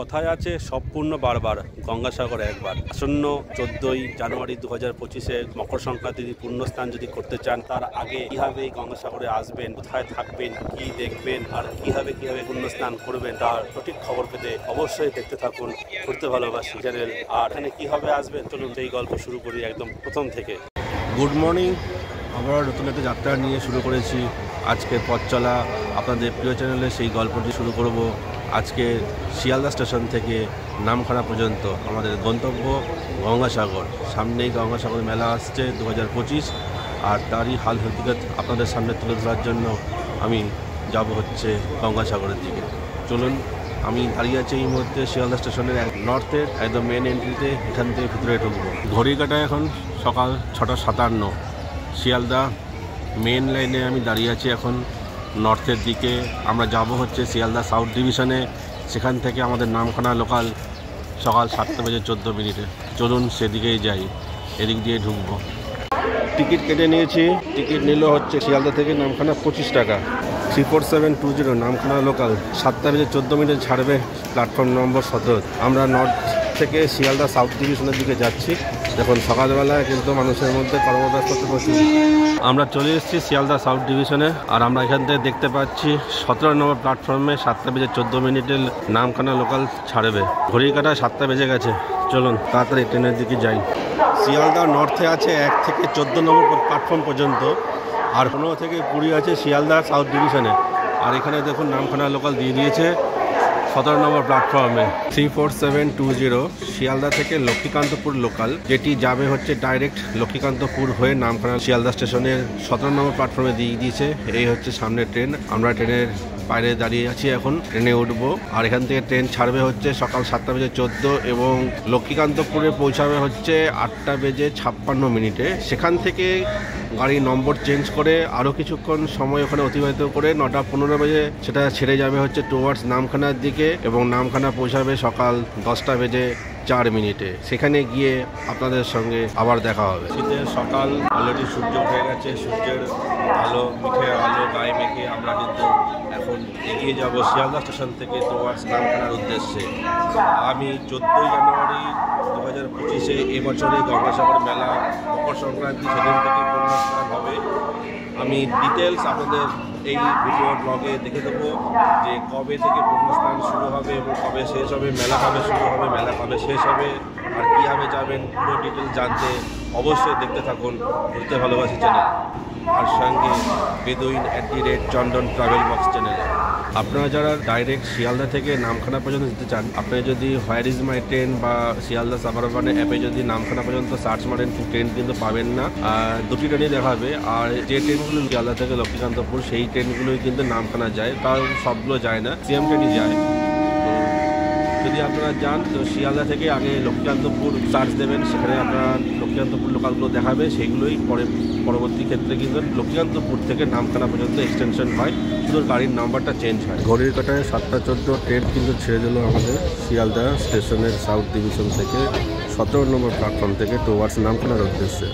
কথায় আছে সব পূর্ণ বারবার, গঙ্গাসাগর একবার। আসন্ন 14ই জানুয়ারি 2025-এ মকর সংক্রান্তির পুণ্যস্নান যদি করতে চান, তার আগে কিভাবে এই গঙ্গাসাগরে আসবেন, কোথায় থাকবেন, কি দেখবেন আর কিভাবে পুণ্যস্নান করবেন, তার সঠিক খবর পেতে অবশ্যই দেখতে থাকুন ঘুরতে ভালোবাসি চ্যানেল। আর এখানে কিভাবে আসবেন, চলুন এই গল্প শুরু করি একদম প্রথম থেকে। গুড মর্নিং, আমরা নতুন একটা যাত্রা নিয়ে শুরু করেছি। আজকের পথ চলা আপনাদের প্রিয় চ্যানেলে সেই গল্পটি শুরু করব। আজকে শিয়ালদা স্টেশন থেকে নামখানা পর্যন্ত আমাদের গন্তব্য গঙ্গাসাগর। সামনেই গঙ্গাসাগর মেলা আসছে 2025, আর তারই হাল হকিকত আপনাদের সামনে তুলে ধরার জন্য আমি যাব হচ্ছে গঙ্গাসাগরের দিকে। চলুন, আমি দাঁড়িয়ে আছি এই মুহূর্তে শিয়ালদা স্টেশনের নর্থের একদম মেন এন্ট্রিতে। এখান থেকে ভিতরে ঢুকবো। ঘড়ি কাটায় এখন সকাল 6:57। শিয়ালদা মেন লাইনে আমি দাঁড়িয়ে আছি এখন নর্থের দিকে। আমরা যাব হচ্ছে শিয়ালদা সাউথ ডিভিশনে। সেখান থেকে আমাদের নামখানা লোকাল সকাল 7:14। চলুন সেদিকেই যাই, এদিক দিয়ে ঢুকবো। টিকিট কেটে নিয়েছি। টিকিট নিল হচ্ছে শিয়ালদা থেকে নামখানা 25 টাকা। 34720 নামখানা লোকাল 7:14 ছাড়বে প্ল্যাটফর্ম নম্বর 17। আমরা নর্থ থেকে শিয়ালদা সাউথ ডিভিশনের দিকে যাচ্ছি। দেখুন সকালবেলায় কিন্তু মানুষের মধ্যে কর্মব্যস্ততা প্রচুর। আমরা চলে এসেছি শিয়ালদা সাউথ ডিভিশনে, আর আমরা এখান থেকে দেখতে পাচ্ছি 17 নম্বর প্ল্যাটফর্মে 7:14 নামখানা লোকাল ছাড়বে। ঘড়ি কাটায় 7টা বেজে গেছে। চলুন তাড়াতাড়ি ট্রেনের দিকে যাই। শিয়ালদা নর্থে আছে 1 থেকে 14 নম্বর প্ল্যাটফর্ম পর্যন্ত, আর 15 থেকে 20 আছে শিয়ালদা সাউথ ডিভিশনে। আর এখানে দেখুন নামখানা লোকাল দিয়ে দিয়েছে 17 নম্বর প্ল্যাটফর্মে। 34720 শিয়ালদা থেকে লক্ষ্মীকান্তপুর লোকাল, যেটি যাবে হচ্ছে ডাইরেক্ট লক্ষ্মীকান্তপুর হয়ে নামখানা শিয়ালদা স্টেশনের 17 নম্বর প্ল্যাটফর্মে দিয়ে দিয়েছে। এই হচ্ছে সামনে ট্রেন। আমরা ট্রেনের বাইরে দাঁড়িয়ে আছি, এখন ট্রেনে উঠবো। আর এখান থেকে ট্রেন ছাড়বে হচ্ছে সকাল 7:14 এবং লক্ষ্মীকান্তপুরে পৌঁছাবে হচ্ছে 8:56। সেখান থেকে গাড়ি নম্বর চেঞ্জ করে আরও কিছুক্ষণ সময় ওখানে অতিবাহিত করে 9:15 সেটা ছেড়ে যাবে হচ্ছে টুয়ার্ডস নামখানার দিকে, এবং নামখানা পৌঁছাবে সকাল 10:04। সেখানে গিয়ে আপনাদের সঙ্গে আবার দেখা হবে। শীতের সকাল, অলরেডি সূর্য উঠে গেছে। সূর্যের আলো, মিঠে আলো গায়ে মেখে আমরা কিন্তু এখন এগিয়ে যাব শিয়ালদা স্টেশন থেকে টুয়ার্ডস নামখানার উদ্দেশ্যে। আমি 14ই জানুয়ারি 2025-এ এবছরে গঙ্গাসাগর মেলা মকর সংক্রান্তি সেদিন থেকে পুণ্যস্নান হবে। আমি ডিটেলস আপনাদের এই ভিডিও ব্লগে দেখে দেবো যে কবে থেকে পুণ্যস্নান শুরু হবে এবং কবে শেষ হবে, মেলা কবে শুরু হবে, মেলা কবে শেষ হবে, আর কীভাবে যাবেন পুরো ডিটেলস জানতে অবশ্যই দেখতে থাকুন ঘুরতে ভালোবাসি চ্যানেল, আর সঙ্গে বেদুইন @চন্দন ট্রাভেল বক্স চ্যানেল। আপনারা যারা ডাইরেক্ট শিয়ালদা থেকে নামখানা পর্যন্ত যেতে চান, আপনি যদি হোয়ার ইজ মাই ট্রেন বা শিয়ালদা সাবারবান অ্যাপে যদি নামখানা পর্যন্ত সার্চ মারেন, ট্রেন কিন্তু পাবেন না। দুটি ট্রেনই দেখাবে, আর যে ট্রেনগুলো শিয়ালদা থেকে লক্ষ্মীকান্তপুর সেই ট্রেনগুলোই কিন্তু নামখানা যায়, কারণ সবগুলো যায় না, সিএম ট্রেনই যায়। যদি আপনারা যান তো শিয়ালদা থেকে আগে লক্ষ্মীকান্তপুর সার্চ দেবেন, সেখানে আপনারা লক্ষ্মীকান্তপুর লোকালগুলো দেখাবে, সেইগুলোই পরবর্তী ক্ষেত্রে কিন্তু লক্ষ্মীকান্তপুর থেকে নামখানা পর্যন্ত এক্সটেনশন হয়, শুধু গাড়ির নাম্বারটা চেঞ্জ হয়। ঘড়ির কাটায় 7:14 ট্রেন কিন্তু ছেড়ে দিল আমাদের শিয়ালদা স্টেশনের সাউথ ডিভিশন থেকে 17 নম্বর প্ল্যাটফর্ম থেকে টুয়ার্ডস নামখানার উদ্দেশ্যে।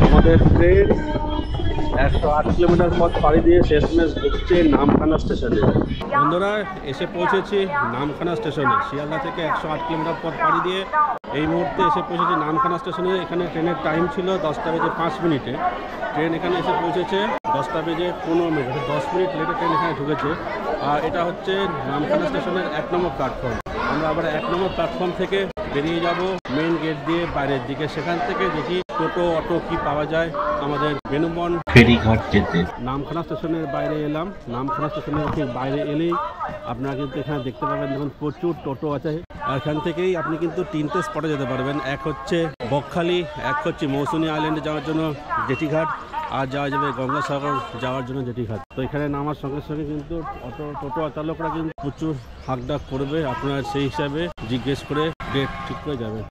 আমাদের ট্রেন 108 কিলোমিটার পথ পাড়ি দিয়ে শেষমেশ ঢুকছে নামখানা স্টেশনে। বন্ধুরা, এসে পৌঁছেছি নামখানা স্টেশনে। শিয়ালদা থেকে 108 কিলোমিটার পথ পাড়ি দিয়ে এই মুহূর্তে এসে পৌঁছেছি নামখানা স্টেশনে। এখানে ট্রেনের টাইম ছিল 10:05। ট্রেন এখানে এসে পৌঁছেছে 10:15। 10 মিনিট লেটে ট্রেন এখানে ঢুকেছে। আর এটা হচ্ছে নামখানা স্টেশনের 1 নম্বর প্ল্যাটফর্ম। আমরা আবার 1 নম্বর প্ল্যাটফর্ম থেকে বেরিয়ে যাব মেন গেট দিয়ে বাইরের দিকে। সেখান থেকে দেখি টোটো অটো কি পাওয়া যায় আমাদের বেনুবন ফেরিঘাট যেতে। নামখানা স্টেশনের বাইরে এলাম। নামখানা স্টেশনের ঠিক বাইরে এলেই আপনারা কিন্তু এখানে দেখতে পাবেন দেখুন প্রচুর টোটো আছে। এখান থেকেই আপনি কিন্তু 3টে স্পটে যেতে পারবেন। এক হচ্ছে বকখালি, এক হচ্ছে মৌসুনী আইল্যান্ডে যাওয়ার জন্য জেটিঘাট, আর যাওয়া যাবে গঙ্গাসাগর যাওয়ার জন্য জেটিঘাট। তো এখানে নামার সঙ্গে সঙ্গে কিন্তু টোটো চালকরা কিন্তু প্রচুর হাঁকডাক করবে। আপনারা সেই হিসাবে জিজ্ঞেস করে ডেট ঠিক করে যাবেন।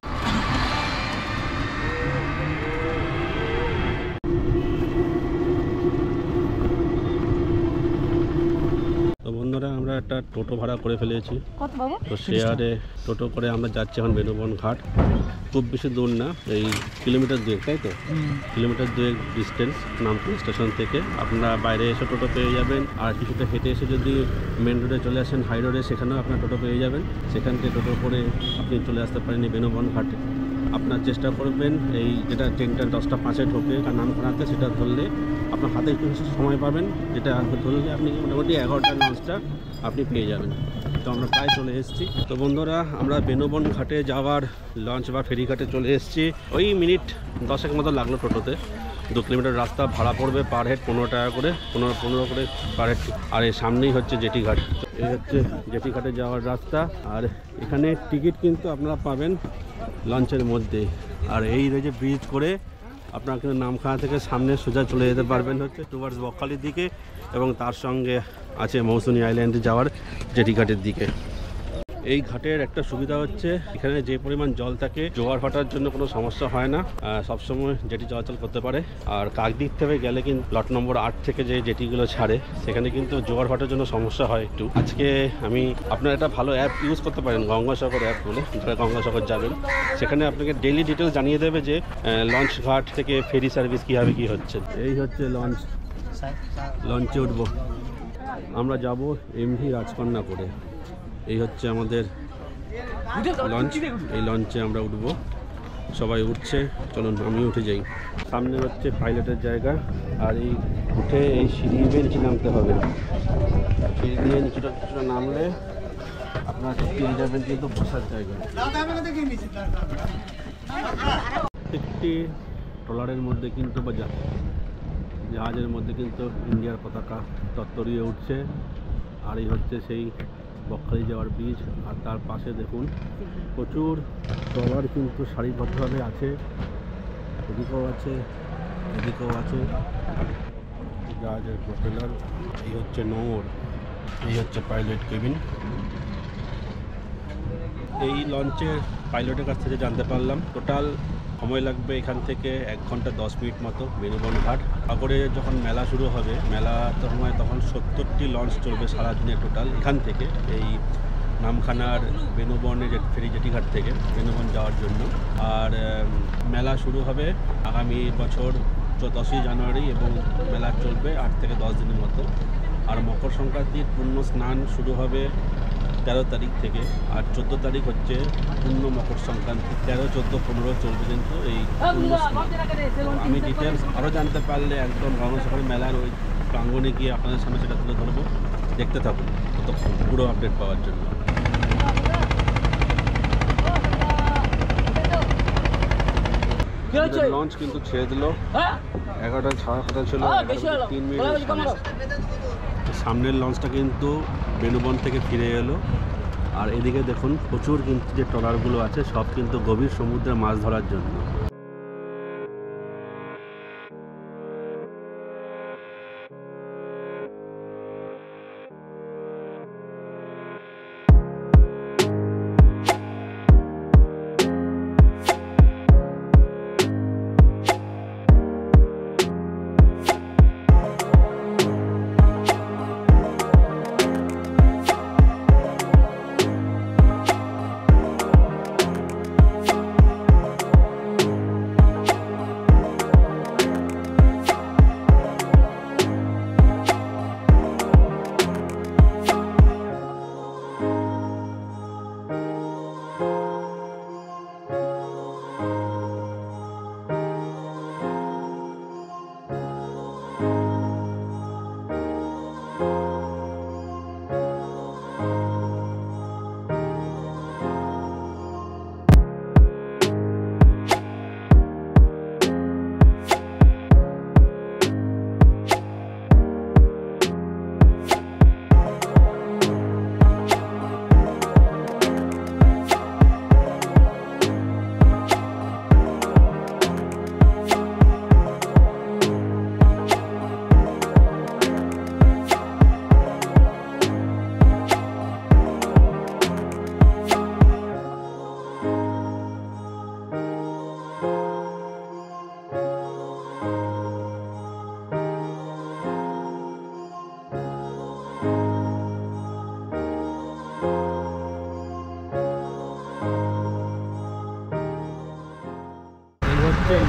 তো বন্ধুরা আমরা একটা টোটো ভাড়া করে ফেলেছি। তো শেয়ারে টোটো করে আমরা যাচ্ছি এখন বেনুবন ঘাট। খুব বেশি দূর না, এই কিলোমিটার 2, তাই তো? কিলোমিটার 2 ডিস্টেন্স নামখানা স্টেশন থেকে। আপনারা বাইরে এসে টোটো পেয়ে যাবেন, আর কিছুটা হেঁটে এসে যদি মেন রোডে চলে আসেন হাই রোডে, সেখানেও আপনার টোটো পেয়ে যাবেন। সেখান থেকে টোটো করে আপনি চলে আসতে পারেন এই বেনুবন ঘাটে। আপনার চেষ্টা করবেন এই যেটা ট্রেনটা 10:05 ঢোকে আর নামখানাতে, সেটা ধরলে আপনার হাতে একটু সময় পাবেন। যেটা ধরলে আপনি মোটামুটি 11টার লঞ্চটা আপনি পেয়ে যাবেন। তো আমরা প্রায় চলে এসেছি। তো বন্ধুরা আমরা বেনুবন ঘাটে যাওয়ার লঞ্চ বা ফেরিঘাটে চলে এসেছি। ওই মিনিট 10 মতো লাগলো টোটোতে। 2 কিলোমিটার রাস্তা ভাড়া পড়বে পার হেড 15 টাকা করে, 15 করে পার হেড। আর এর সামনেই হচ্ছে জেটিঘাট। এই হচ্ছে জেটিঘাটে যাওয়ার রাস্তা। আর এখানে টিকিট কিন্তু আপনারা পাবেন লঞ্চের মধ্যে। আর এই যে ব্রিজ করে আপনারা কিন্তু নামখানা থেকে সামনে সোজা চলে যেতে পারবেন হচ্ছে টুয়ার্ডস বকখালির দিকে, এবং তার সঙ্গে আছে মৌসুনী আইল্যান্ডে যাওয়ার জেটিঘাটের দিকে। এই ঘাটের একটা সুবিধা হচ্ছে এখানে যে পরিমাণ জল থাকে, জোয়ার ভাটার জন্য কোনো সমস্যা হয় না, সবসময় জেটি চলাচল করতে পারে। আর কাকদ্বীপ থেকে গেলে কিন্তু প্লট নম্বর 8 থেকে যে জেটিগুলো ছাড়ে, সেখানে কিন্তু জোয়ার ভাটার জন্য সমস্যা হয় একটু। আজকে আমি আপনার একটা ভালো অ্যাপ ইউজ করতে পারেন, গঙ্গাসাগর অ্যাপ বলে, যারা গঙ্গাসাগর যাবেন সেখানে আপনাকে ডেইলি ডিটেলস জানিয়ে দেবে যে লঞ্চ ঘাট থেকে ফেরি সার্ভিস কীভাবে কী হচ্ছে। এই হচ্ছে লঞ্চে উঠব আমরা, যাব এমভি রাজকন্যা করে। এই হচ্ছে আমাদের লঞ্চ। এই লঞ্চে আমরা উঠবো, সবাই উঠছে, চলুন আমি উঠে যাই। সামনে হচ্ছে পাইলটের জায়গা। আর এই উঠে এই সিঁড়ি দিয়ে নিচে নামতে হবে। সিঁড়ি দিয়ে কিছুটা নামলে আপনার পেয়ে যাবেন কিন্তু বসার জায়গা। একটি ট্রলারের মধ্যে কিন্তু বা জাহাজের মধ্যে কিন্তু ইন্ডিয়ার পতাকা তত্তরিয়ে উঠছে। আর এই হচ্ছে সেই বকখালি যাওয়ার ব্রিজ। আর তার পাশে দেখুন প্রচুর ট্রলার কিন্তু সারিবদ্ধভাবে আছে, এদিকেও আছে এদিকেও আছে। জাহাজের প্রোপেলার, এই হচ্ছে নৌর, এই হচ্ছে পাইলট কেবিন। এই লঞ্চের পাইলটের কাছ থেকে জানতে পারলাম টোটাল সময় লাগবে এখান থেকে 1 ঘন্টা 10 মিনিট মতো বেনুবন ঘাট। সাগরে যখন মেলা শুরু হবে, মেলার সময় তখন 70টি লঞ্চ চলবে সারাদিনে টোটাল এখান থেকে, এই নামখানার বেনুবনের ফেরি জেটিঘাট থেকে বেনুবন যাওয়ার জন্য। আর মেলা শুরু হবে আগামী বছর 10ই জানুয়ারি এবং মেলা চলবে 8 থেকে 10 দিনের মতো। আর মকর সংক্রান্তির পূর্ণ স্নান শুরু হবে 13 তারিখ থেকে। আর 14 তারিখ হচ্ছে পূর্ণ মকর সংক্রান্তি। 13, 14, 15 চলবে কিন্তু এই পূর্ণ স্নান। আমি ডিটেলস আরও জানতে পারলে একদম গঙ্গাসাগর মেলার ওই প্রাঙ্গণে গিয়ে আপনাদের সামনে সেটা তুলে ধরবো, দেখতে থাকুন ততক্ষণ পুরো আপডেট পাওয়ার জন্য। লঞ্চ কিন্তু ছেড়ে দিল, 11টা ছাড়ার কথা ছিল, 3 মিনিট। সামনের লঞ্চটা কিন্তু বেনুবন থেকে ফিরে এলো। আর এদিকে দেখুন প্রচুর কিন্তু যে ট্রলারগুলো আছে সব কিন্তু গভীর সমুদ্রে মাছ ধরার জন্য।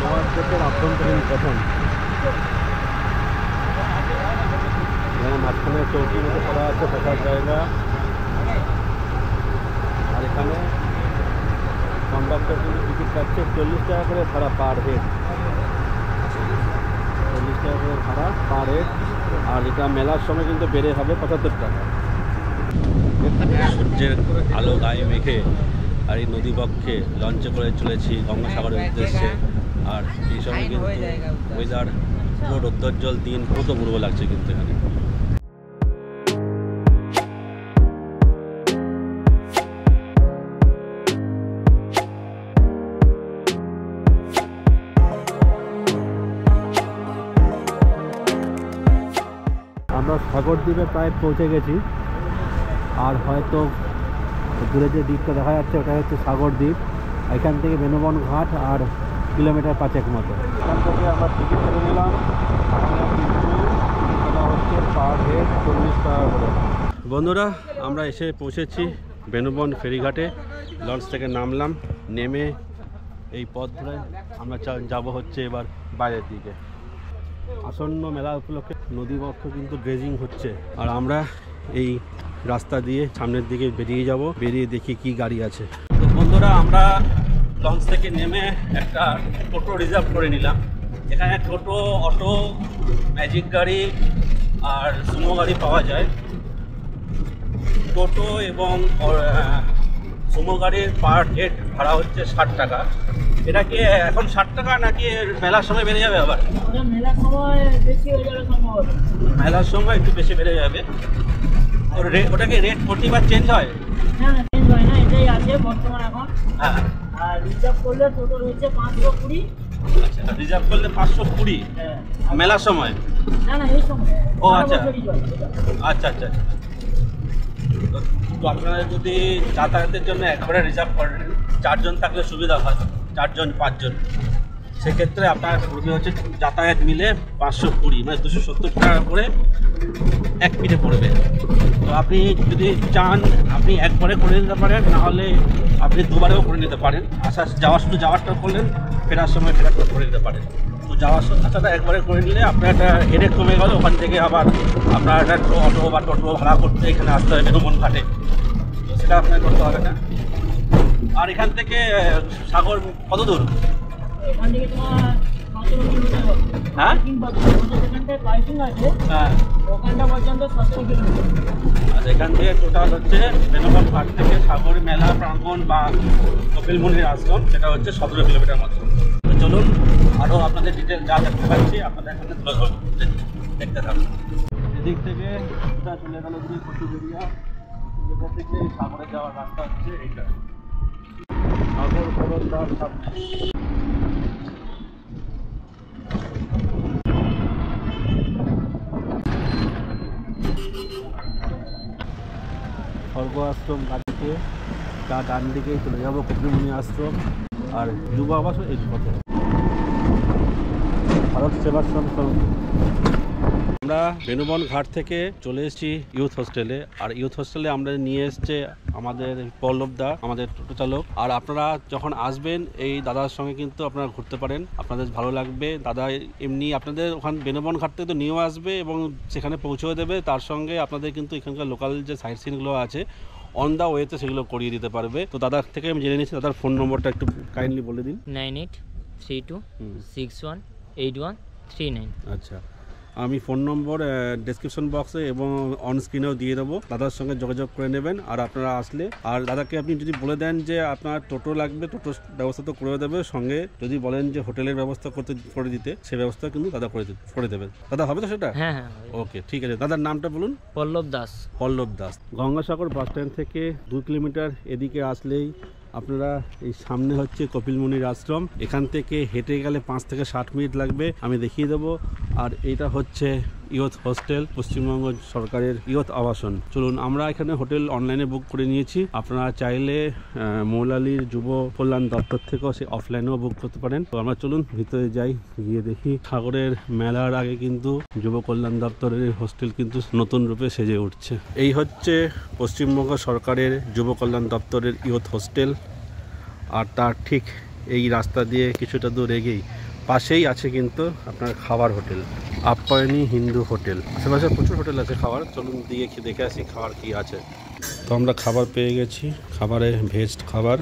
নবাবগঞ্জের আভ্যন্তরীণ গঠন। এখানে মাঝখানে চৌকির মতো করা আছে, বসার জায়গা। আর এখানে কন্ডাক্টর কিন্তু টিকিট কাটছে 40 টাকা করে ভাড়া পার হেড, 40 টাকা করে ভাড়া পার হেড। আর এটা মেলার সময় কিন্তু বেড়ে হবে 75 টাকা। সূর্যের আলো গায়ে মেখে আর এই নদীপক্ষে লঞ্চে করে চলেছি গঙ্গাসাগরের উদ্দেশ্যে। আর এই সময় কিন্তু ওয়েদার পুরো রৌদ্রোজ্জ্বল দিন, পুরো পূর্ব লাগছে কিন্তু এখানে। আমরা সাগরদ্বীপে প্রায় পৌঁছে গেছি। আর হয়তো দূরে যে দ্বীপটা দেখা যাচ্ছে ওটা হচ্ছে সাগরদ্বীপ। এখান থেকে বেনুবন ঘাট আর কিলোমিটার 5 মতো। এখান থেকে আমরা টিকিট কেটে নিলাম, হচ্ছে পার হেড 40 টাকা করে। বন্ধুরা, আমরা এসে পৌঁছেছি বেনুবন ফেরিঘাটে। লঞ্চ থেকে নামলাম, নেমে এই পথ ধরে আমরা যাব হচ্ছে এবার বাইরের দিকে। আসন্ন মেলা উপলক্ষে নদীবক্ষ কিন্তু ড্রেজিং হচ্ছে। আর আমরা এই রাস্তা দিয়ে সামনের দিকে বেরিয়ে যাব, বেরিয়ে দেখি কি গাড়ি আছে। তো বন্ধুরা, আমরা লঞ্চ থেকে নেমে একটা টোটো রিজার্ভ করে নিলাম। এখানে টোটো, অটো, ম্যাজিক গাড়ি আর সুমো গাড়ি পাওয়া যায়। টোটো এবং সুমো গাড়ির পার হেড ভাড়া হচ্ছে 60 টাকা। এটা কি এখন 60 টাকা নাকি মেলার সময় বেড়ে যাবে? আবার মেলার সময় বেশি হয়ে যাবে সম্ভবত। মেলার সময় একটু বেশি বেড়ে যাবে। ওটা কি রেট প্রতিবার চেঞ্জ হয়? না না, চেঞ্জ হয় না, এটাই আছে বর্তমান এখন। হ্যাঁ। আর রিজার্ভ করলে টোটাল হচ্ছে 520। আচ্ছা, রিজার্ভ করলে 520 হ্যাঁ। মেলার সময়? না না, এই সময়। ও আচ্ছা আচ্ছা আচ্ছা। তো আপনারা যদি যাতায়াতের জন্য একবারে রিজার্ভ করেন, 4 জন থাকলে সুবিধা হয়, 4 জন 5 জন, সেক্ষেত্রে আপনার পড়বে হচ্ছে যাতায়াত মিলে 520, মানে 270 টাকা করে এক পিঠে পড়বে। তো আপনি যদি চান আপনি একবারে করে নিতে পারেন, নাহলে আপনি দুবারেও করে নিতে পারেন। শুধু যাওয়ারটা করলেন, ফেরার সময় ফেরারটা করে নিতে পারেন। তো যাওয়ার আসাটা একবারে করে নিলে আপনার একটা হেডেক কমে গেল। ওখান থেকে আবার আপনার একটা অটো বা টোটো ভাড়া করতে এখানে আসতে হবে বেনুবন ঘাটে, তো সেটা আপনার করতে হবে না। আর এখান থেকে সাগর কত দূর? এখান থেকে তোমার 17 কিলোমিটার। হ্যাঁ, যেখানটায় পার্কিং আছে হ্যাঁ, ওখানটা পর্যন্ত 17 কিলোমিটার। আর এখান থেকে টোটাল হচ্ছে বেনুবন ঘাট থেকে সাগর মেলা প্রাঙ্গণ বা কপিলমুনির আশ্রম, সেটা হচ্ছে 17 কিলোমিটার মতো। তো চলুন আরও আপনাদের ডিটেল যা দেখতে পাচ্ছি আপনাদের এখানে তুলে ধরবো, দেখতে থাকুন। এদিক থেকে চলে গেল যদি কচুবেড়িয়া, কচুবেড়িয়া থেকে সাগরে যাওয়ার রাস্তা হচ্ছে এইটা, সাগর খরদার সামনে। স্বর্গ আশ্রম গাড়িতে তার ডান দিকেই চলে যাবো কপিলমুনি আশ্রম, আর যুব আবাস এই পথে ভারত সেবাশ্রম। আমরা বেনুবন ঘাট থেকে চলে এসেছি ইউথ হোস্টেলে। আর ইউথ হোস্টেলে আমরা নিয়ে এসছে আমাদের পল্লব দা, আমাদের টোটো চালক। আর আপনারা যখন আসবেন এই দাদার সঙ্গে কিন্তু আপনারা ঘুরতে পারেন, আপনাদের ভালো লাগবে। দাদা এমনি আপনাদের ওখানে বেনুবন ঘাট থেকে তো নিয়েও আসবে এবং সেখানে পৌঁছেও দেবে, তার সঙ্গে আপনাদের কিন্তু এখানকার লোকাল যে সাইট সিনগুলো আছে অন দ্য ওয়েতে সেগুলো করিয়ে দিতে পারবে। তো দাদার থেকে আমি জেনে নিচ্ছি, দাদার ফোন নম্বরটা একটু কাইন্ডলি বলে দিন। 9832618139। আচ্ছা, আমি ফোন নম্বর ডেসক্রিপশন বক্সে এবং অন স্ক্রিনেও দিয়ে দেবো, দাদার সঙ্গে যোগাযোগ করে নেবেন। আর আপনারা আসলে আর দাদাকে আপনি যদি বলে দেন যে আপনার টোটো লাগবে, টোটোর ব্যবস্থা তো করে দেবে, সঙ্গে যদি বলেন যে হোটেলের ব্যবস্থা করে দিতে, সে ব্যবস্থা কিন্তু দাদা করে দেবে। দাদা হবে তো সেটা? হ্যাঁ হ্যাঁ, ওকে, ঠিক আছে। দাদার নামটা বলুন। পল্লব দাস। পল্লব দাস। গঙ্গাসাগর বাস স্ট্যান্ড থেকে 2 কিলোমিটার এদিকে আসলেই আপনারা এই সামনে হচ্ছে কপিলমুনির আশ্রম। এখান থেকে হেঁটে গেলে 5 থেকে 60 মিনিট লাগবে, আমি দেখিয়ে দেবো। আর এটা হচ্ছে ইয়ুথ হোস্টেল, পশ্চিমবঙ্গ সরকারের ইয়ুথ আবাসন। চলুন, আমরা এখানে হোটেল অনলাইনে বুক করে নিয়েছি। আপনারা চাইলে মৌলালির যুব কল্যাণ দপ্তর থেকেও সে অফলাইনেও বুক করতে পারেন। তো আমরা চলুন ভিতরে যাই, গিয়ে দেখি। সাগরের মেলার আগে কিন্তু যুব কল্যাণ দপ্তরের হোস্টেল কিন্তু নতুন রূপে সেজে উঠছে। এই হচ্ছে পশ্চিমবঙ্গ সরকারের যুব কল্যাণ দপ্তরের ইয়ুথ হোস্টেল। আর তার ঠিক এই রাস্তা দিয়ে কিছুটা দূর এগেই পাশেই আছে কিন্তু আপনার খাবার হোটেল, আপ্যায়নী হিন্দু হোটেল। আশেপাশে প্রচুর হোটেল আছে খাবার, চলুন দিয়ে দেখে আসি খাবার কি আছে। তো আমরা খাবার পেয়ে গেছি, খাবারে ভেজ খাবার,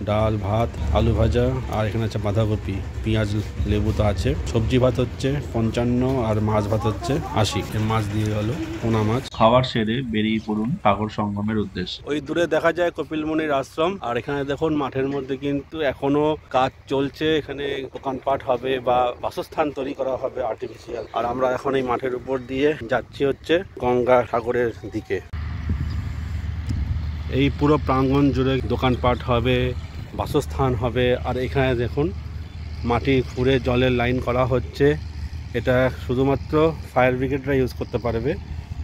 ডাল ভাত আলু ভাজা, আর এখানে আছে বাঁধাকপি, পেঁয়াজ লেবু তো আছে। সবজি ভাত হচ্ছে 55 আর মাছ ভাত হচ্ছে 80। মাছ দিয়ে গেল পোনা মাছ। খাবার সেরে বেরিয়ে পড়ুন সাগর সঙ্গমের উদ্দেশ্যে। ওই দূরে দেখা যায় কপিলমুনির আশ্রম, আর এখানে দেখুন মাঠের মধ্যে কিন্তু এখনো কাজ চলছে। এখানে দোকানপাট হবে বা বাসস্থান তৈরি করা হবে আর্টিফিশিয়াল। আর আমরা এখন এই মাঠের উপর দিয়ে যাচ্ছি হচ্ছে গঙ্গা সাগরের দিকে। এই পুরো প্রাঙ্গণ জুড়ে দোকানপাট হবে, বাসস্থান হবে। আর এখানে দেখুন মাটি খুঁড়ে জলের লাইন করা হচ্ছে। এটা শুধুমাত্র ফায়ার ব্রিগেডরা ইউজ করতে পারবে।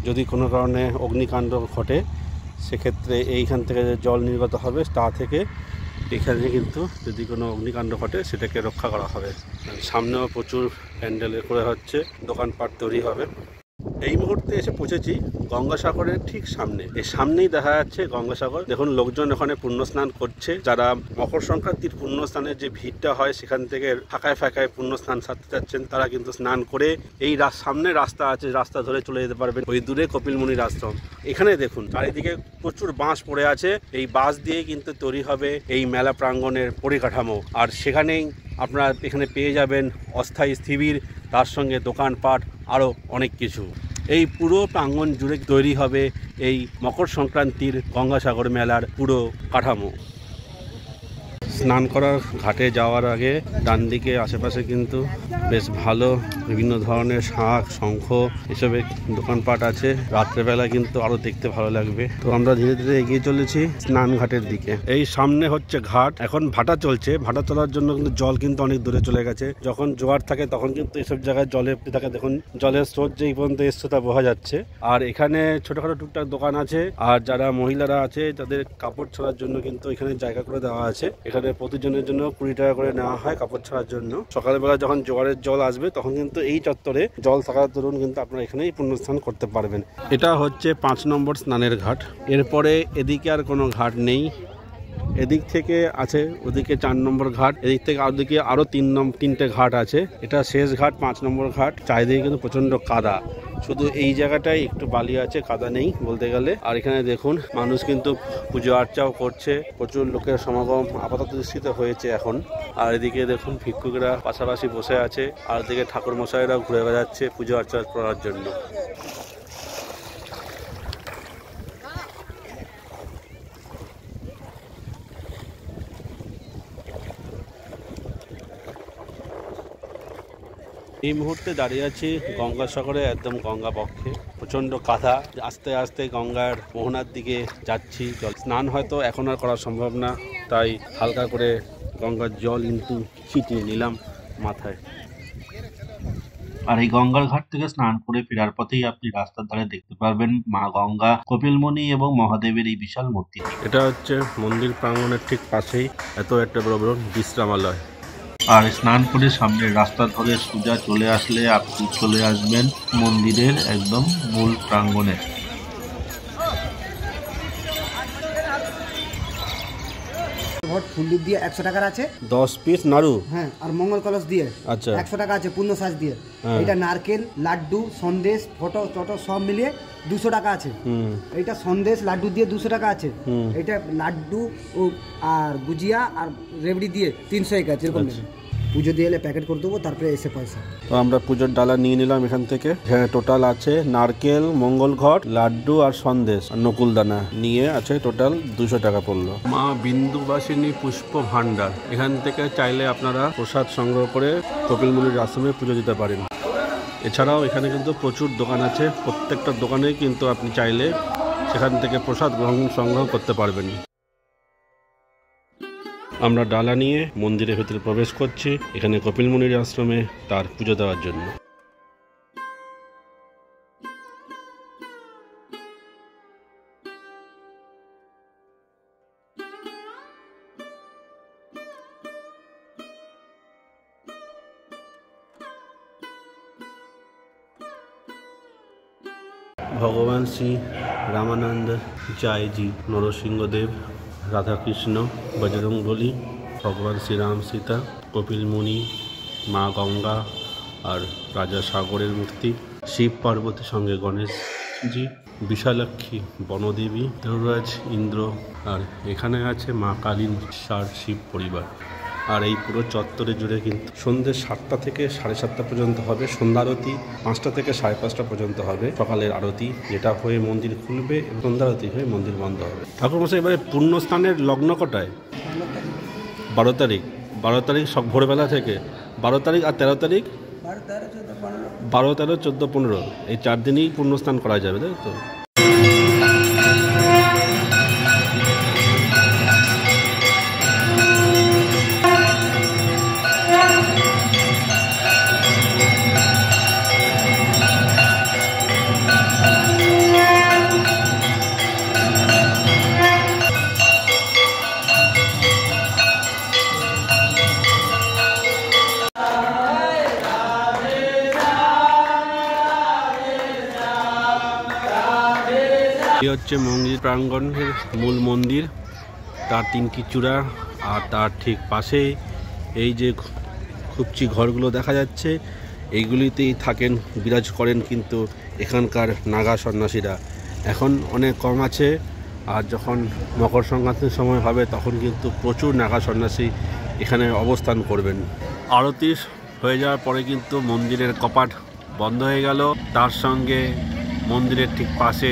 যদি কোনো কারণে অগ্নিকাণ্ড ঘটে সেক্ষেত্রে এইখান থেকে যে জল নির্গত হবে তা থেকে এখানে কিন্তু যদি কোনো অগ্নিকাণ্ড ঘটে সেটাকে রক্ষা করা হবে। সামনেও প্রচুর প্যান্ডেল করে হচ্ছে, দোকানপাট তৈরি হবে। এই মুহূর্তে এসে পৌঁছেছি গঙ্গাসাগরের ঠিক সামনে। এই সামনেই দেখা যাচ্ছে গঙ্গাসাগর। দেখুন লোকজন ওখানে পুণ্য স্নান করছে। যারা মকর সংক্রান্তির পুণ্য স্নানের যে ভিড়টা হয় সেখান থেকে ফাঁকায় ফাঁকায় পুণ্য স্নান সারতে যাচ্ছেন, তারা কিন্তু স্নান করে এই সামনে রাস্তা আছে, রাস্তা ধরে চলে যেতে পারবেন ওই দূরে কপিলমুনির আশ্রম। এখানে দেখুন চারিদিকে প্রচুর বাঁশ পড়ে আছে। এই বাঁশ দিয়েই কিন্তু তৈরি হবে এই মেলা প্রাঙ্গণের পরিকাঠামো। আর সেখানেই আপনারা এখানে পেয়ে যাবেন অস্থায়ী শিবির, তার সঙ্গে দোকানপাট, আরও অনেক কিছু। এই পুরো প্রাঙ্গণ জুড়ে তৈরি হবে এই মকর সংক্রান্তির গঙ্গাসাগর মেলার পুরো কাঠামো। স্নান করার ঘাটে যাওয়ার আগে ডান দিকে আশেপাশে কিন্তু বেশ ভালো বিভিন্ন ধরনের শাঁখ শঙ্খ এসবের দোকানপাট আছে। রাত্রেবেলা কিন্তু আরো দেখতে ভালো লাগবে। তো আমরা ধীরে ধীরে এগিয়ে চলেছি স্নান ঘাটের দিকে। এই সামনে হচ্ছে ঘাট, এখন ভাটা চলছে। ভাটা চলার জন্য কিন্তু জল কিন্তু অনেক দূরে চলে গেছে। যখন জোয়ার থাকে তখন কিন্তু এসব জায়গায় জলে থাকে। দেখুন জলের স্রোত যেই পর্যন্ত এসছে তা বোঝা যাচ্ছে। আর এখানে ছোটখাটো টুকটাক দোকান আছে। আর যারা মহিলারা আছে তাদের কাপড় ছাড়ার জন্য কিন্তু এখানে জায়গা করে দেওয়া আছে। এখানে প্রতিজনের জন্য 20 টাকা করে নেওয়া হয় কাপড় ছাড়ার জন্য। সকালবেলা যখন জোয়ারের জল আসবে তখন কিন্তু এই চত্বরে জল থাকার দরুন কিন্তু আপনারা এখানেই পুণ্যস্নান করতে পারবেন। এটা হচ্ছে 5 নম্বর স্নানের ঘাট। এরপরে এদিকে আর কোনো ঘাট নেই। এদিক থেকে আছে ওদিকে 4 নম্বর ঘাট, এদিক থেকে ওদিকে আরো 3টে ঘাট আছে। এটা শেষ ঘাট 5 নম্বর ঘাট। চারিদিকে কিন্তু প্রচন্ড কাদা, শুধু এই জায়গাটায় একটু বালি আছে, কাদা নেই বলতে গেলে। আর এখানে দেখুন মানুষ কিন্তু পুজো আর্চাও করছে, প্রচুর লোকের সমাগম আপাতত দৃষ্টিতে হয়েছে এখন। আর এদিকে দেখুন ভিক্ষুকরা পাশাপাশি বসে আছে, আর এদিকে ঠাকুর মশাইরা ঘুরে বেড়াচ্ছে পুজো আর্চা করার জন্য। এই মুহূর্তে দাঁড়িয়ে আছি গঙ্গাসাগরে, একদম গঙ্গা পক্ষে। প্রচন্ড কাদা, আস্তে আস্তে গঙ্গার মোহনার দিকে যাচ্ছি। জল স্নান হয়তো এখন আর করা সম্ভব না, তাই হালকা করে গঙ্গার জল কিন্তু ছিটিয়ে নিলাম মাথায়। আর এই গঙ্গার ঘাট থেকে স্নান করে ফেরার পথেই আপনি রাস্তার ধারে দেখতে পারবেন মা গঙ্গা, কপিলমুনি এবং মহাদেবের এই বিশাল মূর্তি। এটা হচ্ছে মন্দির প্রাঙ্গণের ঠিক পাশেই এত একটা বড় বড় বিশ্রামালয়। আর স্নান করে সামনের রাস্তা ধরে সোজা চলে আসলে আপনি চলে আসবেন মন্দিরের একদম মূল প্রাঙ্গণে। ফুল দিয়ে 100 টাকার আছে 10 পিস নাড়ু। হ্যাঁ, আর মঙ্গল কলস দিয়ে আচ্ছা 100 টাকা আছে পূর্ণ সাজ দিয়ে। এটা নারকেল লাড্ডু সন্দেশ ফটো টটো সব মিলিয়ে 200 টাকা আছে। এটা সন্দেশ লাড্ডু দিয়ে 200 টাকা আছে। এটা লাড্ডু ও আর গুজিয়া আর রেবড়ি দিয়ে 301 আছে। এরকম পুজো দিয়ে এলে প্যাকেট করে দেবো, তারপরে এসে পয়সা। তো আমরা পুজোর ডালা নিয়ে নিলাম এখান থেকে। হ্যাঁ, টোটাল আছে নারকেল, মঙ্গল ঘট, লাড্ডু আর সন্দেশ আর নকুলদানা নিয়ে আছে টোটাল 200 টাকা পড়লো। মা বিন্দুবাসিনী পুষ্প ভান্ডার, এখান থেকে চাইলে আপনারা প্রসাদ সংগ্রহ করে কপিলমুনির আশ্রমে পুজো দিতে পারেন। এছাড়াও এখানে কিন্তু প্রচুর দোকান আছে, প্রত্যেকটা দোকানেই কিন্তু আপনি চাইলে সেখান থেকে প্রসাদ সংগ্রহ করতে পারবেন। আমরা ডালা নিয়ে মন্দিরের ভেতরে প্রবেশ করছি, এখানে কপিলমুনির আশ্রমে তার পুজো দেওয়ার জন্য। ভগবান শ্রী রামানন্দ জয়জি, নরসিংহদেব, রাধাকৃষ্ণ, বজরংবলী, ভগবান শ্রীরাম সীতা, কপিলমুনি মা গঙ্গা আর রাজা সাগরের মূর্তি, শিব পার্বতীর সঙ্গে গণেশজি, বিশালাক্ষী বনদেবী, দেবরাজ ইন্দ্র, আর এখানে আছে মা কালীন সার শিব পরিবার। আর এই পুরো চত্বরে জুড়ে কিন্তু সন্ধ্যে 7টা থেকে 7:30 পর্যন্ত হবে সন্ধ্যা আরতি, 5টা থেকে 5:30 পর্যন্ত হবে সকালের আরতি, যেটা হয়ে মন্দির খুলবে এবং সন্ধ্যা আরতি হয়ে মন্দির বন্ধ হবে। ঠাকুরমশাই, এবারে পুণ্যস্থানের লগ্ন কটায়? 12 তারিখ। 12 তারিখ সব ভোরবেলা থেকে 12 তারিখ আর 13 তারিখ 12, 13, 14, 15 এই 4 দিনই পুণ্যস্থান করা যাবে, তাই তো? এই হচ্ছে মন্দির প্রাঙ্গণের মূল মন্দির, তার 3টি চূড়া, আর তার ঠিক পাশে এই যে খুবচি ঘরগুলো দেখা যাচ্ছে, এইগুলিতেই থাকেন, বিরাজ করেন কিন্তু এখানকার নাগা সন্ন্যাসীরা। এখন অনেক কম আছে, আর যখন মকর সংক্রান্তির সময় হবে তখন কিন্তু প্রচুর নাগা সন্ন্যাসী এখানে অবস্থান করবেন। আরতি হয়ে যাওয়ার পরে কিন্তু মন্দিরের কপাট বন্ধ হয়ে গেল, তার সঙ্গে মন্দিরের ঠিক পাশে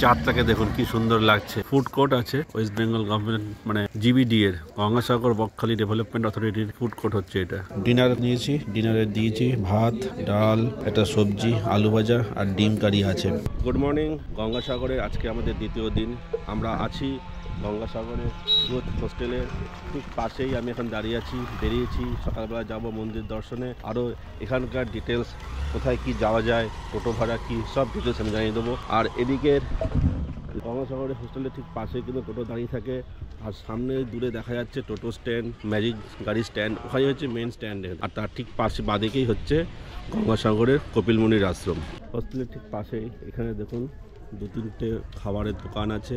চাঁদটাকে দেখুন কি সুন্দর লাগছে। ফুড কোর্ট আছে, ওয়েস্ট বেঙ্গল গভর্নমেন্ট মানে জিবিডি এর, গঙ্গাসাগর বকখালি ডেভেলপমেন্ট অথরিটির ফুড কোর্ট হচ্ছে এটা। ডিনার নিয়েছি, ডিনারে দিয়েছি ভাত, ডাল, একটা সবজি, আলু ভাজা আর ডিম কারি আছে। Good morning. গঙ্গাসাগরের আজকে আমাদের দ্বিতীয় দিন। আমরা আছি গঙ্গাসাগরের ইউথ হোস্টেলের ঠিক পাশেই। আমি এখন দাঁড়িয়ে আছি, বেরিয়েছি, সকালবেলা যাব মন্দির দর্শনে। আরও এখানকার ডিটেলস, কোথায় কি যাওয়া যায়, টোটো ভাড়া কি, সব ডিটেলস আমি জানিয়ে দেবো। আর এদিকের গঙ্গাসাগরের হোস্টেলের ঠিক পাশে কিন্তু টোটো দাঁড়িয়ে থাকে, আর সামনে দূরে দেখা যাচ্ছে টোটো স্ট্যান্ড, ম্যাজিক গাড়ি স্ট্যান্ড, ওখানে হচ্ছে মেন স্ট্যান্ড। আর তার ঠিক পাশে বাদিকেই হচ্ছে গঙ্গাসাগরের কপিলমুনির আশ্রম। হোস্টেলের ঠিক পাশেই এখানে দেখুন 2-3টে খাবারের দোকান আছে,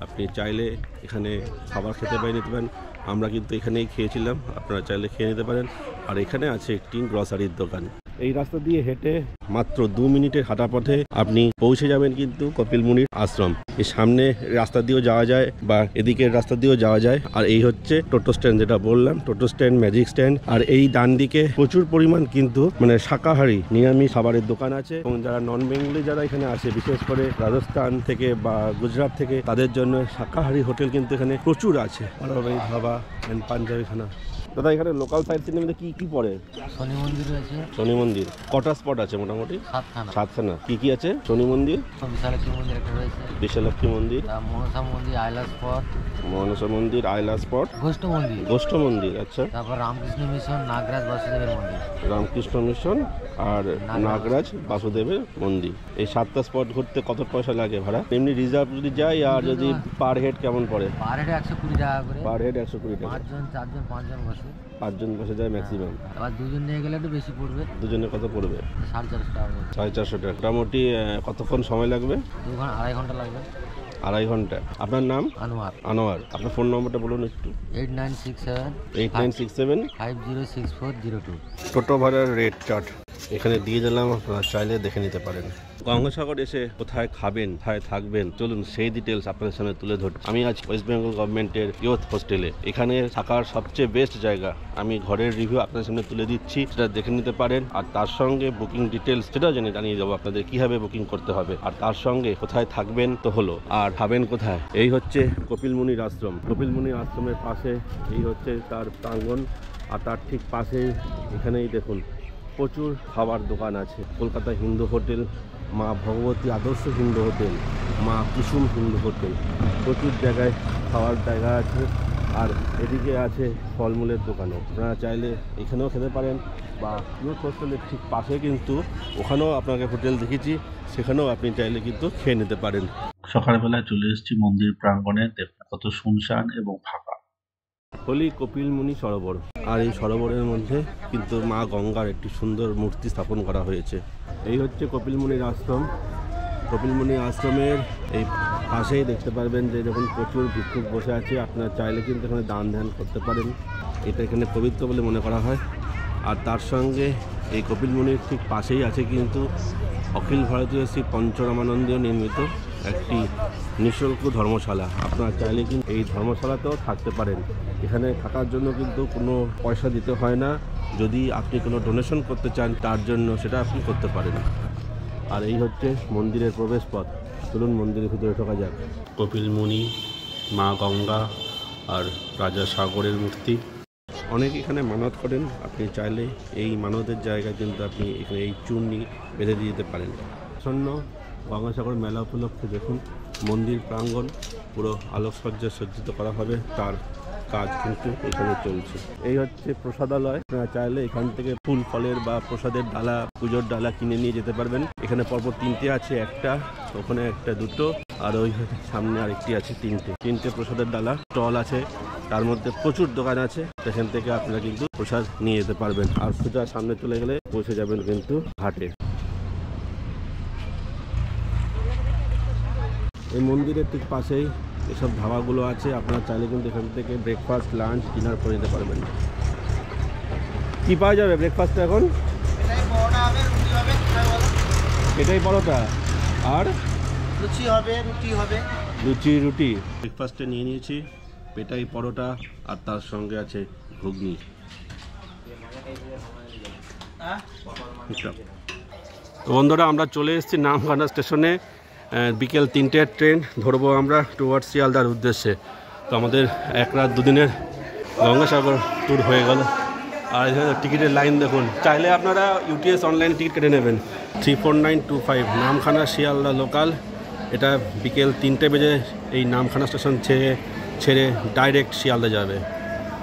আপনি চাইলে এখানে খাবার খেতে পারেন, নিতে পারেন। আমরা কিন্তু এখানেই খেয়েছিলাম, আপনারা চাইলে খেয়ে নিতে পারেন। আর এখানে আছে একটি গ্রসারির দোকান। এই রাস্তা দিয়ে হেঁটে মাত্র 2 মিনিটের হাঁটা পথে আপনি পৌঁছে যাবেন কিন্তু কপিলমুনির আশ্রম। এই সামনে রাস্তা দিয়েও যাওয়া যায় বা এদিকের রাস্তা দিয়েও যাওয়া যায়। আর এই হচ্ছে টোটো স্ট্যান্ড, যেটা বললাম, টোটো স্ট্যান্ড, ম্যাজিক স্ট্যান্ড। আর এই ডান দিকে প্রচুর পরিমাণ কিন্তু মানে শাকাহারি নিরামিষ খাবারের দোকান আছে, এবং যারা নন বেঙ্গলি যারা এখানে আসে, বিশেষ করে রাজস্থান থেকে বা গুজরাট থেকে, তাদের জন্য শাকাহারি হোটেল কিন্তু এখানে প্রচুর আছে। পারবারি ধাবা এন্ড পাঞ্জাবি খানা। দাদা, এখানে লোকাল সাইট সিনের মধ্যে কি কি পড়ে? শনি মন্দির রয়েছে। শনি মন্দির কটা স্পট আছে? মোটামুটি 7খানা। কি কি আছে? শনি মন্দির, বিশালাক্ষী মন্দির একটা রয়েছে, বিশালাক্ষী মন্দির, মনসা মন্দির, আইলা স্পট, মনসা মন্দির, আইলা স্পট, গোষ্ঠ মন্দির, আচ্ছা, তারপর রামকৃষ্ণ মিশন, নাগরাজ বাসুদেবের মন্দির, রামকৃষ্ণ মিশন আর নাগরাজ বাসুদেবের মন্দির। এই 7টা স্পট ঘুরতে কত পয়সা লাগে ভাড়া? এমনি রিজার্ভ যদি যাই, আর যদি পার হেড কেমন পড়ে? পার হেড 120 টাকা করে। পার হেড 120 টাকা। 5 জন, 4 জন, 5 জন বসে। 5 জন বসে যায় ম্যাক্সিমাম। আবার 2 জন নিয়ে গেলে একটু বেশি পড়বে। দুজনে কত পড়বে? 450 টাকা। 450 টাকা। মোটামুটি কতক্ষণ সময় লাগবে? 2-2.5 ঘন্টা লাগবে। 2.5 ঘন্টা। আপনার নাম? আনোয়ার। আপনার ফোন নম্বরটা বলুন একটু। 8967 506402। টোটো ভাড়ার রেট চার্ট এখানে দিয়ে দিলাম, আপনারা চাইলে দেখে নিতে পারেন। গঙ্গাসাগর এসে কোথায় খাবেন, কোথায় থাকবেন, চলুন সেই ডিটেলস আপনাদের সামনে তুলে ধরি। আমি আজ ওয়েস্ট বেঙ্গল গভর্নমেন্টের ইউথ হোস্টেলে। এখানে থাকার সবচেয়ে বেস্ট জায়গা। আমি ঘরের রিভিউ আপনাদের সামনে তুলে দিচ্ছি, সেটা দেখে নিতে পারেন। আর তার সঙ্গে বুকিং ডিটেলস সেটাও জানিয়ে দেবো আপনাদের, কিভাবে বুকিং করতে হবে। আর তার সঙ্গে কোথায় থাকবেন তো হলো, আর খাবেন কোথায়। এই হচ্ছে কপিলমুনির আশ্রম। কপিলমুনির আশ্রমের পাশে এই হচ্ছে তার প্রাঙ্গণ, আর তার ঠিক পাশে এখানেই দেখুন প্রচুর খাবার দোকান আছে। কলকাতা হিন্দু হোটেল, মা ভগবতী আদর্শ হিন্দু হোটেল, মা কুসুম হিন্দু হোটেল, প্রচুর জায়গায় খাওয়ার জায়গা আছে। আর এদিকে আছে ফলমূলের দোকানও, আপনারা চাইলে এখানেও খেতে পারেন, বা ইউথ হোস্টেলের ঠিক পাশে কিন্তু ওখানেও আপনাকে হোটেল দেখেছি, সেখানেও আপনি চাইলে কিন্তু খেয়ে নিতে পারেন। সকালবেলায় চলে এসেছি মন্দির প্রাঙ্গণে, দেখুন কত শুনশান এবং ফাঁকা। হলি কপিলমুনি সরোবর, আর এই সরোবরের মধ্যে কিন্তু মা গঙ্গার একটি সুন্দর মূর্তি স্থাপন করা হয়েছে। এই হচ্ছে কপিলমুনির আশ্রম। কপিলমুনি আশ্রমের এই পাশেই দেখতে পারবেন যে যখন প্রচুর ভিক্ষুক বসে আছে, আপনারা চাইলে কিন্তু এখানে দান ধ্যান করতে পারেন। এটা এখানে পবিত্র বলে মনে করা হয়। আর তার সঙ্গে এই কপিলমুনির ঠিক পাশেই আছে কিন্তু অখিল ভারতীয় শ্রী পঞ্চরামানন্দীয় নির্মিত একটি নিঃশুল্ক ধর্মশালা। আপনারা চাইলে কিন্তু এই ধর্মশালাতেও থাকতে পারেন। এখানে থাকার জন্য কিন্তু কোনো পয়সা দিতে হয় না। যদি আপনি কোনো ডোনেশন করতে চান তার জন্য সেটা আপনি করতে পারেন। আর এই হচ্ছে মন্দিরের প্রবেশপথ। চলুন মন্দিরের ভিতরে ঢোকা যাক। কপিলমুনি, মা গঙ্গা আর রাজা সাগরের মূর্তি। অনেক এখানে মানত করেন, আপনি চাইলে এই মানতের জায়গায় কিন্তু আপনি এখানে এই চূর্ণি বেঁধে দিয়ে যেতে পারেন। আসন্ন গঙ্গাসাগর মেলা উপলক্ষে দেখুন মন্দির প্রাঙ্গণ পুরো আলোকসজ্জা সজ্জিত করা হবে, তার কাজ কিন্তু এখানে চলছে। এই হচ্ছে প্রসাদালয়। আপনারা চাইলে এখান থেকে ফুল ফলের বা প্রসাদের ডালা, পুজোর ডালা কিনে নিয়ে যেতে পারবেন। এখানে পরপর 3টে আছে, একটা ওখানে একটা, দুটো, আর ওই সামনে আরেকটি আছে, 3টে প্রসাদের ডালা স্টল আছে। তার মধ্যে প্রচুর দোকান আছে, সেখান থেকে আপনারা কিন্তু প্রসাদ নিয়ে যেতে পারবেন। আর সোজা সামনে চলে গেলে পৌঁছে যাবেন কিন্তু ঘাটে। এই মন্দিরের ঠিক পাশেই এসব ধাবাগুলো আছে। আপনারা চাইলে কিন্তু এখান থেকে ব্রেকফাস্ট, লাঞ্চ, ডিনার করে নিতে পারবেন। কি পাওয়া যাবে ব্রেকফাস্টে এখন? এটাই পরোটা আর লুচি হবে, রুটি হবে। রুটি ব্রেকফাস্টে নিয়ে নিয়েছি পেটাই পরোটা, আর তার সঙ্গে আছে ঘুগনি। তো বন্ধুরা, আমরা চলে এসেছি নামখানা স্টেশনে। বিকেল 3টের ট্রেন ধরবো আমরা টুয়ার্ডস শিয়ালদার উদ্দেশ্যে। তো আমাদের 1 রাত 2 দিনের গঙ্গাসাগর ট্যুর হয়ে গেল। আর এখানে টিকিটের লাইন দেখুন। চাইলে আপনারা ইউটিএস অনলাইনে টিকিট কেটে নেবেন। 34925 নামখানা শিয়ালদা লোকাল। এটা বিকেল 3টে বেজে এই নামখানা স্টেশন ছেড়ে ডাইরেক্ট শিয়ালদা যাবে।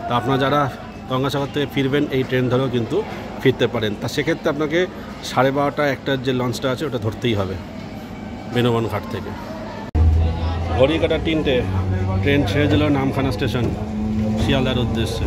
তো আপনারা যারা গঙ্গাসাগর থেকে ফিরবেন এই ট্রেন ধরেও কিন্তু ফিরতে পারেন। তা সেক্ষেত্রে আপনাকে 12:30 1টার যে লঞ্চটা আছে ওটা ধরতেই হবে বেনুবন ঘাট থেকে। ঘড়ি কাটা 3টে ট্রেন ছেড়ে দিল নামখানা স্টেশন শিয়ালদার উদ্দেশ্যে।